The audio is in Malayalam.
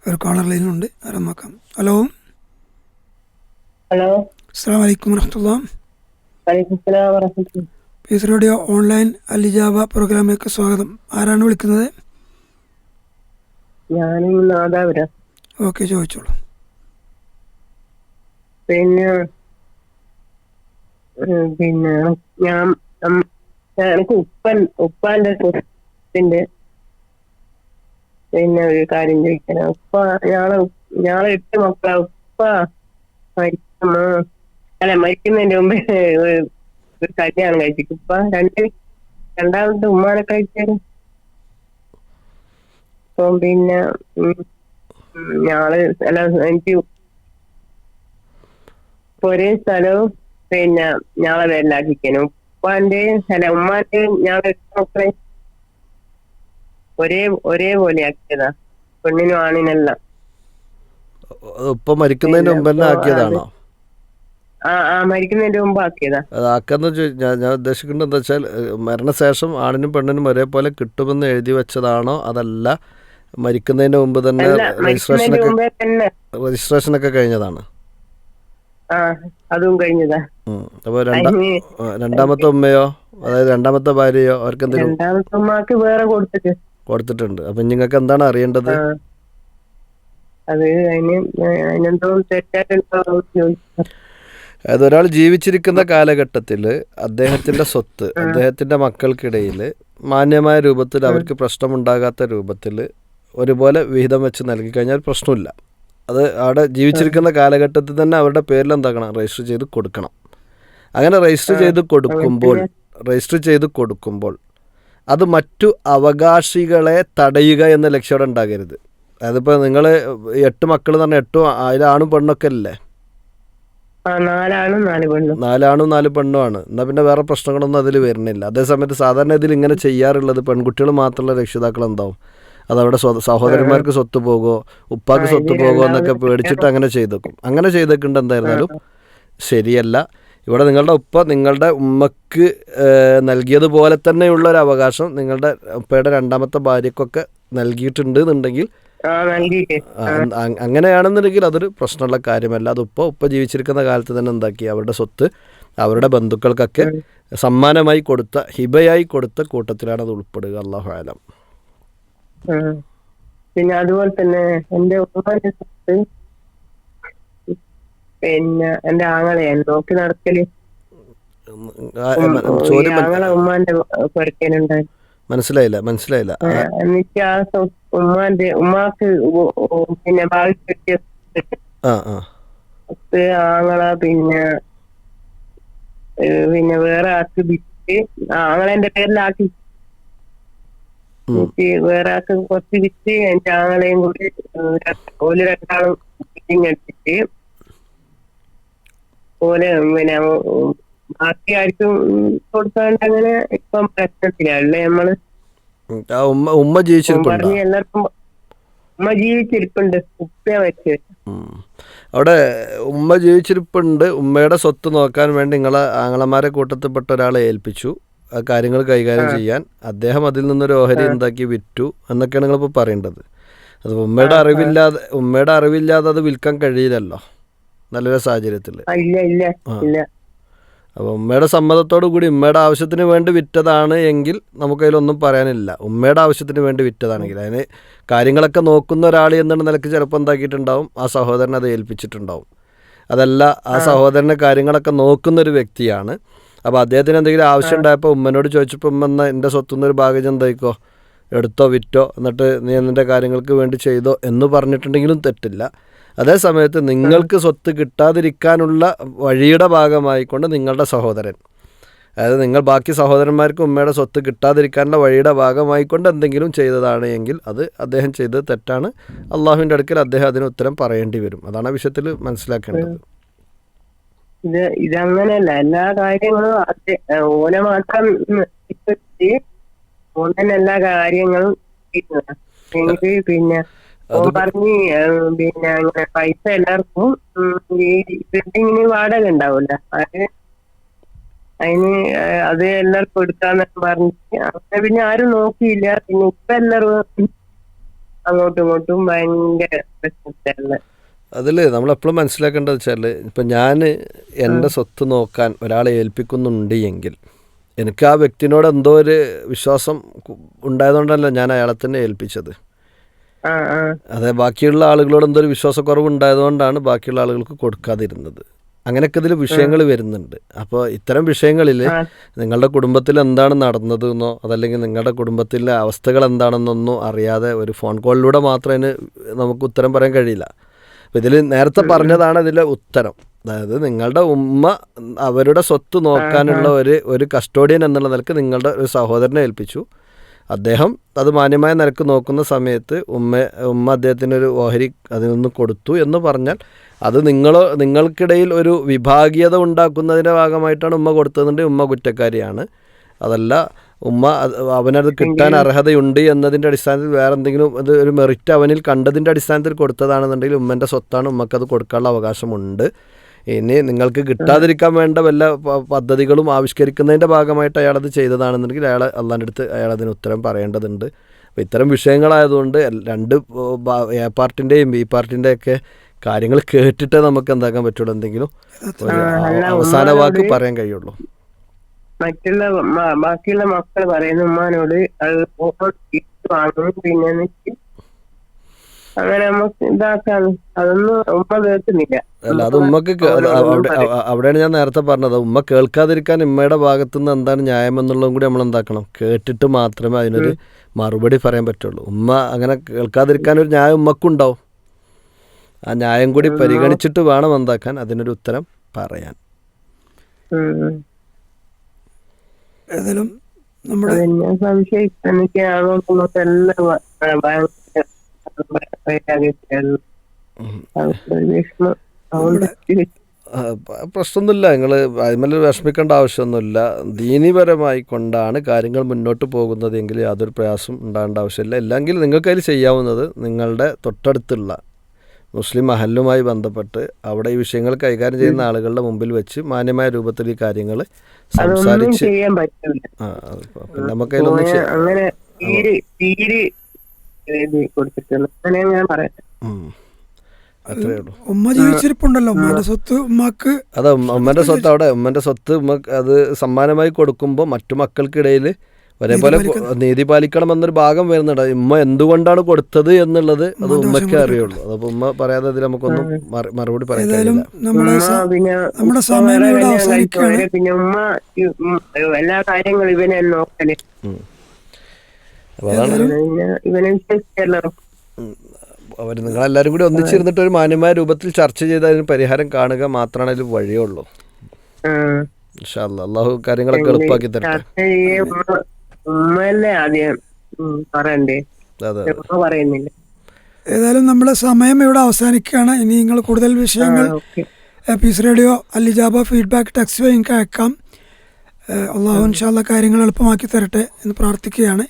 ഒരു കോളർ ലൈനുണ്ട്, ആരാ നോക്കാം. ഹലോ, ഹലോ, അസ്സലാമു അലൈക്കും വറഹ്മത്തുള്ളാഹി. വലൈക്കും സലാം വറഹ്മത്തുള്ളാഹി. പീസ് റേഡിയോ ഓൺലൈൻ അലിജാബ പ്രോഗ്രാമിലേക്ക് സ്വാഗതം. ആരാണ് വിളിക്കുന്നത്? ഞാനും നാദാപുര. ഓക്കെ, ചോദിച്ചോളൂ. പിന്നെ പിന്നെ ഞാൻ എനിക്ക് ഉപ്പാന്റെ സ്വത്തിന്റെ പിന്നെ ഒരു കാര്യം ചോദിക്കണം. ഞാളെ 8 മക്കളാ. ഉപ്പ മരിക്കുമ്പോ മരിക്കുന്നതിന്റെ മുമ്പേ ഒരു കല്യാണം കഴിച്ചിട്ട് ഉപ്പ രണ്ടാമത്തെ ഉമ്മാനെ കഴിച്ചാല്. അപ്പം പിന്നെ എനിക്ക് ഒരേ സ്ഥലവും പിന്നെ ഞാളെ പേരിലാക്കിക്കണം. ഉമ്മാന്റെ ഞാളെ 8 മക്കളെ ഒരേപോലെ ആക്കിയതാ, പെണ്ണിനും ആണിനെല്ലാം. ഇപ്പൊ മരിക്കുന്നതിന് മുമ്പ് തന്നെ ആക്കിയതാണോ? മരിക്കുന്നതിന്റെ മുമ്പ് ആക്കിയതാ. അത് ആക്കാന്ന് ഞാൻ ഉദ്ദേശിക്കുന്നത് എന്താ വെച്ചാൽ, മരണശേഷം ആണിനും പെണ്ണിനും ഒരേപോലെ കിട്ടുമെന്ന് എഴുതി വെച്ചതാണോ, അതല്ല മരിക്കുന്നതിന് മുമ്പ് തന്നെ രജിസ്ട്രേഷനൊക്കെ കഴിഞ്ഞതാണ്? അതും കഴിഞ്ഞതാ. അപ്പോൾ രണ്ടാമത്തെ ഉമ്മയോ, അതായത് രണ്ടാമത്തെ ഭാര്യയോ, അവർക്ക് എന്തെങ്കിലും? രണ്ടാമത്തെ ഉമ്മക്ക് വേറെ കൊടുത്തിട്ടുണ്ട്. അപ്പൊ നിങ്ങൾക്ക് എന്താണ് അറിയേണ്ടത്? അത് അതിനെന്തോ തെറ്റായിട്ടുണ്ടോ? അതായത് ഒരാൾ ജീവിച്ചിരിക്കുന്ന കാലഘട്ടത്തിൽ അദ്ദേഹത്തിൻ്റെ സ്വത്ത് അദ്ദേഹത്തിൻ്റെ മക്കൾക്കിടയിൽ മാന്യമായ രൂപത്തിൽ, അവർക്ക് പ്രശ്നമുണ്ടാകാത്ത രൂപത്തിൽ ഒരുപോലെ വിഹിതം വെച്ച് നൽകി കഴിഞ്ഞാൽ പ്രശ്നമില്ല. അത് അവിടെ ജീവിച്ചിരിക്കുന്ന കാലഘട്ടത്തിൽ തന്നെ അവരുടെ പേരിൽ എന്താക്കണം, രജിസ്റ്റർ ചെയ്ത് കൊടുക്കണം. അങ്ങനെ രജിസ്റ്റർ ചെയ്ത് കൊടുക്കുമ്പോൾ അത് മറ്റു അവകാശികളെ തടയുക എന്ന ലക്ഷ്യം ഉണ്ടാകരുത്. അതിപ്പോൾ നിങ്ങൾ 8 മക്കൾ എന്ന് പറഞ്ഞാൽ 8 അതിലാണും പെണ്ണൊക്കെ അല്ലേ? 4 ആണും 4 പെണ്ണുമാണ്. എന്നാൽ പിന്നെ വേറെ പ്രശ്നങ്ങളൊന്നും അതിൽ വരുന്നില്ല. അതേസമയത്ത് സാധാരണ ഇതിൽ ഇങ്ങനെ ചെയ്യാറുള്ളത്, പെൺകുട്ടികൾ മാത്രമുള്ള രക്ഷിതാക്കൾ എന്താവും, അതവിടെ സഹോദരന്മാർക്ക് സ്വത്ത് പോകുമോ, ഉപ്പാക്ക് സ്വത്ത് പോകുമോ എന്നൊക്കെ പേടിച്ചിട്ട് അങ്ങനെ ചെയ്തേക്കും. അങ്ങനെ ചെയ്തേക്കുണ്ട് എന്തായിരുന്നാലും ശരിയല്ല. ഇവിടെ നിങ്ങളുടെ ഉപ്പ നിങ്ങളുടെ ഉമ്മക്ക് നൽകിയതുപോലെ തന്നെയുള്ള ഒരു അവകാശം നിങ്ങളുടെ ഉപ്പയുടെ രണ്ടാമത്തെ ഭാര്യക്കൊക്കെ നൽകിയിട്ടുണ്ട് എന്നുണ്ടെങ്കിൽ, അങ്ങനെയാണെന്നുണ്ടെങ്കിൽ അതൊരു പ്രശ്നമുള്ള കാര്യമല്ല. അത് ഉപ്പ ജീവിച്ചിരിക്കുന്ന കാലത്ത് തന്നെ എന്താക്കി അവരുടെ സ്വത്ത് അവരുടെ ബന്ധുക്കൾക്കൊക്കെ സമ്മാനമായി കൊടുത്ത, ഹിബയായി കൊടുത്ത കൂട്ടത്തിലാണ് അത് ഉൾപ്പെടുക. അല്ലാഹു അലം. പിന്നെ അതുപോലെ തന്നെ എന്റെ ഉമ്മാന്റെ സ്വത്ത് പിന്നെ എന്റെ ആങ്ങളെയാണ് നോക്കി നടക്കല്. ആങ്ങളെ ഉമ്മാന്റെ പൊരക്കനുണ്ടായി. മനസ്സിലായില്ല. എന്നിട്ട് ആ ഉമ്മാക്ക് പിന്നെ ഭാവി കിട്ടിയ ആങ്ങള പിന്നെ വേറെ ആൾക്ക് വിറ്റ്, ആങ്ങളെന്റെ പേരിലാക്കി വേറെ ആൾക്ക് കുറച്ച് വിറ്റ്, എന്റെ ആങ്ങളെയും കൂടി ഓല് രണ്ടാളും എടുത്തിട്ട് ഓല് പിന്നെ ബാക്കി ആർക്കും കൊടുക്കാണ്ട് അങ്ങനെ ഇപ്പം പ്രശ്നത്തിലല്ലേ നമ്മള്. ഉമ്മ ജീവിച്ചിരിപ്പുണ്ട്. എല്ലാവർക്കും ഉമ്മ ജീവിച്ചിരിപ്പുണ്ട്. ഉപ്പ വെച്ച് അവിടെ ഉമ്മ ജീവിച്ചിരിപ്പുണ്ട്. ഉമ്മയുടെ സ്വത്ത് നോക്കാൻ വേണ്ടി നിങ്ങളെ ആങ്ങളമാരെ കൂട്ടത്തിൽപ്പെട്ട ഒരാളെ ഏൽപ്പിച്ചു ആ കാര്യങ്ങൾ കൈകാര്യം ചെയ്യാൻ. അദ്ദേഹം അതിൽ നിന്നൊരു ഓഹരി എന്താക്കി വിറ്റു എന്നൊക്കെയാണ് നിങ്ങളിപ്പോൾ പറയേണ്ടത്. അത് ഉമ്മയുടെ അറിവില്ലാതെ അത് വിൽക്കാൻ കഴിയില്ലല്ലോ നല്ലൊരു സാഹചര്യത്തിൽ. അപ്പോൾ ഉമ്മയുടെ സമ്മതത്തോടു കൂടി ഉമ്മയുടെ ആവശ്യത്തിന് വേണ്ടി വിറ്റതാണ് എങ്കിൽ നമുക്കതിലൊന്നും പറയാനില്ല. ഉമ്മയുടെ ആവശ്യത്തിന് വേണ്ടി വിറ്റതാണെങ്കിൽ അതിന് കാര്യങ്ങളൊക്കെ നോക്കുന്ന ഒരാൾ എന്നുള്ള നിലയ്ക്ക് ചിലപ്പോൾ എന്താക്കിയിട്ടുണ്ടാവും, ആ സഹോദരൻ അത് ഏൽപ്പിച്ചിട്ടുണ്ടാവും. അതല്ല, ആ സഹോദരൻ്റെ കാര്യങ്ങളൊക്കെ നോക്കുന്നൊരു വ്യക്തിയാണ്. അപ്പോൾ അദ്ദേഹത്തിന് എന്തെങ്കിലും ആവശ്യം ഉണ്ടായപ്പോൾ ഉമ്മനോട് ചോദിച്ചപ്പോൾ ഉമ്മ എന്നാൽ എൻ്റെ സ്വത്തുനിന്നൊരു ഭാഗം എന്തായിക്കോ, എടുത്തോ വിറ്റോ, എന്നിട്ട് നീ നിൻ്റെ കാര്യങ്ങൾക്ക് വേണ്ടി ചെയ്തോ എന്ന് പറഞ്ഞിട്ടുണ്ടെങ്കിലും തെറ്റില്ല. അതേസമയത്ത് നിങ്ങൾക്ക് സ്വത്ത് കിട്ടാതിരിക്കാനുള്ള വഴിയുടെ ഭാഗമായിക്കൊണ്ട് നിങ്ങളുടെ സഹോദരൻ, അതായത് നിങ്ങൾ ബാക്കി സഹോദരന്മാർക്ക് ഉമ്മയുടെ സ്വത്ത് കിട്ടാതിരിക്കാനുള്ള വഴിയുടെ ഭാഗമായിക്കൊണ്ട് എന്തെങ്കിലും ചെയ്തതാണ് എങ്കിൽ അത് അദ്ദേഹം ചെയ്തത് തെറ്റാണ്. അള്ളാഹുവിൻ്റെ അടുക്കൽ അദ്ദേഹം അതിന് ഉത്തരം പറയേണ്ടി വരും. അതാണ് ആ വിഷയത്തിൽ മനസ്സിലാക്കേണ്ടത്. ഇതങ്ങനെയല്ല, എല്ലാ കാര്യങ്ങളും ഓനെ മാത്രം എല്ലാ കാര്യങ്ങളും എനിക്ക് പിന്നെ പറഞ്ഞ് പിന്നെ അങ്ങനെ പൈസ എല്ലാവർക്കും ഈ ബിൽഡിങ്ങിന് വാടക ഉണ്ടാവൂല, അതിന് അത് എല്ലാവർക്കും എടുക്കാന്നൊക്കെ പറഞ്ഞിട്ട് അങ്ങനെ പിന്നെ ആരും നോക്കിയില്ല. പിന്നെ ഇപ്പൊ എല്ലാവരും അങ്ങോട്ടും ഇങ്ങോട്ടും ഭയങ്കര പ്രശ്നത്തിലാണ്. അതിൽ നമ്മളെപ്പോഴും മനസ്സിലാക്കേണ്ടത് വെച്ചാൽ ഇപ്പം ഞാൻ എൻ്റെ സ്വത്ത് നോക്കാൻ ഒരാളെ ഏൽപ്പിക്കുന്നുണ്ട് എങ്കിൽ എനിക്ക് ആ വ്യക്തിനോട് എന്തോ ഒരു വിശ്വാസം ഉണ്ടായതുകൊണ്ടല്ല ഞാൻ അയാളെ തന്നെ ഏൽപ്പിച്ചത്. ആ ആ അതെ, ബാക്കിയുള്ള ആളുകളോട് എന്തോ ഒരു വിശ്വാസക്കുറവ് ഉണ്ടായതുകൊണ്ടാണ് ബാക്കിയുള്ള ആളുകൾക്ക് കൊടുക്കാതിരുന്നത്. അങ്ങനെയൊക്കെ ഇതിൽ വിഷയങ്ങൾ വരുന്നുണ്ട്. അപ്പോൾ ഇത്തരം വിഷയങ്ങളിൽ നിങ്ങളുടെ കുടുംബത്തിൽ എന്താണ് നടന്നതെന്നോ അതല്ലെങ്കിൽ നിങ്ങളുടെ കുടുംബത്തിലെ അവസ്ഥകൾ എന്താണെന്നൊന്നും അറിയാതെ ഒരു ഫോൺ കോളിലൂടെ മാത്രം അതിന് നമുക്ക് ഉത്തരം പറയാൻ കഴിയില്ല. അപ്പോൾ ഇതിൽ നേരത്തെ പറഞ്ഞതാണ് ഇതിലെ ഉത്തരം. അതായത് നിങ്ങളുടെ ഉമ്മ അവരുടെ സ്വത്ത് നോക്കാനുള്ള ഒരു കസ്റ്റോഡിയൻ എന്നുള്ള നിലക്ക് നിങ്ങളുടെ ഒരു സഹോദരനെ ഏൽപ്പിച്ചു. അദ്ദേഹം അത് മാന്യമായ നിലക്ക് നോക്കുന്ന സമയത്ത് ഉമ്മ അദ്ദേഹത്തിനൊരു ഓഹരി അതിൽ നിന്ന് കൊടുത്തു എന്ന് പറഞ്ഞാൽ അത് നിങ്ങൾക്കിടയിൽ ഒരു വിഭാഗീയത ഉണ്ടാക്കുന്നതിൻ്റെ ഭാഗമായിട്ടാണ് ഉമ്മ കൊടുത്തതുകൊണ്ട് ഉമ്മ കുറ്റക്കാരിയാണ്. അതല്ല അവനത് കിട്ടാൻ അർഹതയുണ്ട് എന്നതിൻ്റെ അടിസ്ഥാനത്തിൽ വേറെ എന്തെങ്കിലും അത് ഒരു മെറിറ്റ് അവനിൽ കണ്ടതിൻ്റെ അടിസ്ഥാനത്തിൽ കൊടുത്തതാണെന്നുണ്ടെങ്കിൽ ഉമ്മൻ്റെ സ്വത്താണ്, ഉമ്മക്കത് കൊടുക്കാനുള്ള അവകാശമുണ്ട്. ഇനി നിങ്ങൾക്ക് കിട്ടാതിരിക്കാൻ വേണ്ട വല്ല പദ്ധതികളും ആവിഷ്കരിക്കുന്നതിൻ്റെ ഭാഗമായിട്ട് അയാളത് ചെയ്തതാണെന്നുണ്ടെങ്കിൽ അള്ളാൻ്റെ അടുത്ത് അയാളതിന് ഉത്തരം പറയേണ്ടതുണ്ട്. അപ്പോൾ ഇത്തരം വിഷയങ്ങളായതുകൊണ്ട് രണ്ട് എ പാർട്ടിൻ്റെയും ബി പാർട്ടിൻ്റെയൊക്കെ കാര്യങ്ങൾ കേട്ടിട്ടേ നമുക്ക് എന്താക്കാൻ പറ്റുള്ളൂ, എന്തെങ്കിലും അവസാന വാക്ക് പറയാൻ കഴിയുള്ളൂ. ബാക്കിയുള്ള മക്കൾ പറയുന്ന ഉമ്മാനോട് വാങ്ങും പിന്നെ അങ്ങനെ നമുക്ക് ഇതാക്കാണ്. അതൊന്നും ഉമ്മ കേൾക്കുന്നില്ല. അല്ല, അത് ഉമ്മക്ക് അവിടെയാണ് ഞാൻ നേരത്തെ പറഞ്ഞത്. ഉമ്മ കേൾക്കാതിരിക്കാൻ ഉമ്മയുടെ ഭാഗത്തുനിന്ന് എന്താണ് ന്യായം എന്നുള്ളതും കൂടി നമ്മൾ എന്താക്കണം, കേട്ടിട്ട് മാത്രമേ അതിനൊരു മറുപടി പറയാൻ പറ്റുള്ളൂ. ഉമ്മ അങ്ങനെ കേൾക്കാതിരിക്കാൻ ഒരു ന്യായം ഉമ്മക്കുണ്ടാവും. ആ ന്യായം കൂടി പരിഗണിച്ചിട്ട് വേണം എന്താക്കാൻ അതിനൊരു ഉത്തരം പറയാൻ. ഏതായാലും നമ്മുടെ പ്രശ്നമൊന്നുമില്ല. നിങ്ങൾ അതിന്മേൽ വിഷമിക്കേണ്ട ആവശ്യമൊന്നുമില്ല. ദീനീപരമായി കൊണ്ടാണ് കാര്യങ്ങൾ മുന്നോട്ട് പോകുന്നതെങ്കിൽ യാതൊരു പ്രയാസം ഉണ്ടാകേണ്ട ആവശ്യമില്ല. ഇല്ലെങ്കിൽ നിങ്ങൾക്കതിൽ ചെയ്യാവുന്നത് നിങ്ങളുടെ തൊട്ടടുത്തുള്ള മുസ്ലിം മഹല്ലുമായി ബന്ധപ്പെട്ട് അവിടെ ഈ വിഷയങ്ങൾ കൈകാര്യം ചെയ്യുന്ന ആളുകളുടെ മുമ്പിൽ വെച്ച് മാന്യമായ രൂപത്തിൽ ഈ കാര്യങ്ങൾ സംസാരിച്ച് നമുക്കതിലൊന്നും അത്രേ ഉള്ളൂ. ഉമ്മ ജീവിച്ചിരിപ്പുണ്ടല്ലോ, ഉമ്മയുടെ സ്വത്ത് ഉമ്മക്ക്. അതെ, ഉമ്മൻ്റെ സ്വത്ത് അവിടെ ഉമ്മൻ്റെ സ്വത്ത് ഉമ്മക്ക് അത് സമ്മാനമായി കൊടുക്കുമ്പോൾ മറ്റു മക്കൾക്കിടയിൽ ഒരേപോലെ നീതി പാലിക്കണം എന്നൊരു ഭാഗം വരുന്നുണ്ട്. ഉമ്മ എന്തുകൊണ്ടാണ് കൊടുത്തത് എന്നുള്ളത് അത് ഉമ്മയ്ക്കേ അറിയുള്ളൂ. അതപ്പോൾ ഉമ്മ പറയാതെ അതിൽ നമുക്കൊന്നും മറുപടി പറയാൻ കഴിയില്ല. നമ്മുടെ സമയം ഇവിടെ അവസാനിക്കുകയാണ്. പിന്നെ ഉമ്മ എല്ലാ കാര്യങ്ങളും ഇവനെ നോക്കല്. അവർ നിങ്ങളെല്ലാവരും കൂടി ഒന്നിച്ചിരുന്നിട്ട് ഒരു മാന്യമായ രൂപത്തിൽ ചർച്ച ചെയ്ത് അതിന് പരിഹാരം കാണുക മാത്രമാണ് അതിൽ വഴിയുള്ളൂ. ഇൻഷാ അല്ലാഹ് അള്ളാഹു കാര്യങ്ങളൊക്കെ എളുപ്പമാക്കി തരട്ടെ. ഉമ്മല്ലേ ആദ്യം പറയണ്ടേ, പറയുന്നില്ല. ഏതായാലും നമ്മുടെ സമയം ഇവിടെ അവസാനിക്കുകയാണ്. ഇനി നിങ്ങൾ കൂടുതൽ വിഷയങ്ങൾ പീസ് റേഡിയോ അൽ-ഇജാബ ഫീഡ്ബാക്ക് ടെക്സ്റ്റ് വഴി നിങ്ങൾക്ക് അയക്കാം. അള്ളാഹു ഇൻഷാ അല്ലാഹ് കാര്യങ്ങൾ എളുപ്പമാക്കി തരട്ടെ എന്ന് പ്രാർത്ഥിക്കുകയാണ്.